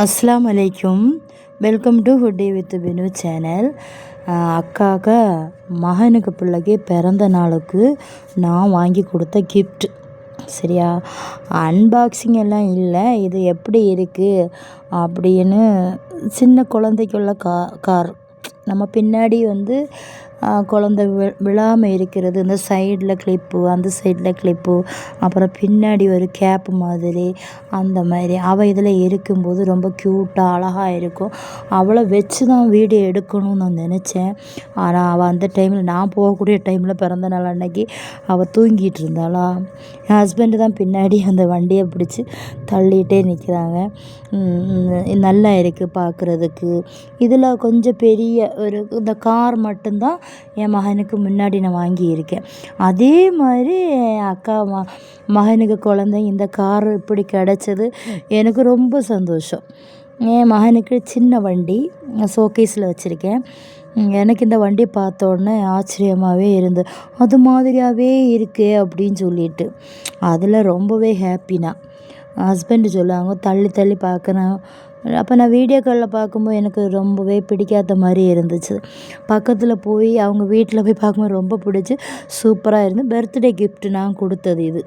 அஸ்ஸலாமு அலைக்கும். Welcome to foodie with Binu channel. அக்காக்க மகனுக்கு பிள்ளைக்கு பிறந்த நாளுக்கு நான் வாங்கி கொடுத்த கிஃப்ட். சரியா, அன்பாக்சிங் எல்லாம் இல்லை. இது எப்படி இருக்குது அப்படின்னு சின்ன குழந்தைக்குள்ள கார் நம்ம பின்னாடி குழந்த விழாமல் இருக்கிறது, இந்த சைடில் கிளிப்பு, அந்த சைடில் கிளிப்பு, அப்புறம் பின்னாடி ஒரு கேப்பு மாதிரி, அந்த மாதிரி அவள் இதில் இருக்கும்போது ரொம்ப க்யூட்டாக அழகாக இருக்கும். அவளை வச்சு தான் வீடியோ எடுக்கணும்னு நான் நினச்சேன். ஆனால் அவள் அந்த டைமில், நான் போகக்கூடிய டைமில், பிறந்த நாள் அன்னைக்கு அவள் தூங்கிட்டு இருந்தாளா. என் ஹஸ்பண்டு தான் பின்னாடி அந்த வண்டியை பிடிச்சி தள்ளிகிட்டே நிற்கிறாங்க. நல்லா இருக்குது பார்க்குறதுக்கு. இதில் கொஞ்சம் பெரிய ஒரு இந்த கார் மட்டும்தான் என் மகனுக்கு முன்னாடி நான் வாங்கியிருக்கேன். அதே மாதிரி என் அக்கா மகனுக்கு குழந்தை இந்த கார் இப்படி கிடச்சது எனக்கு ரொம்ப சந்தோஷம். என் மகனுக்கு சின்ன வண்டி ஷோகேஸில் வச்சுருக்கேன். எனக்கு இந்த வண்டி பார்த்த உடனே ஆச்சரியமாகவே இருந்தது. அது மாதிரியாகவே இருக்கே அப்படின்னு சொல்லிட்டு அதில் ரொம்பவே ஹாப்பினா. ஹஸ்பண்டு சொல்லுவாங்க தள்ளி தள்ளி பார்க்கணும். அப்போ நான் வீடியோ காலில் பார்க்கும்போது எனக்கு ரொம்பவே பிடிக்காத மாதிரி இருந்துச்சு. பக்கத்தில் போய் அவங்க வீட்டில் போய் பார்க்கும்போது ரொம்ப பிடிச்சி சூப்பராக இருந்து பர்த்டே கிஃப்ட் நான் கொடுத்தது இது.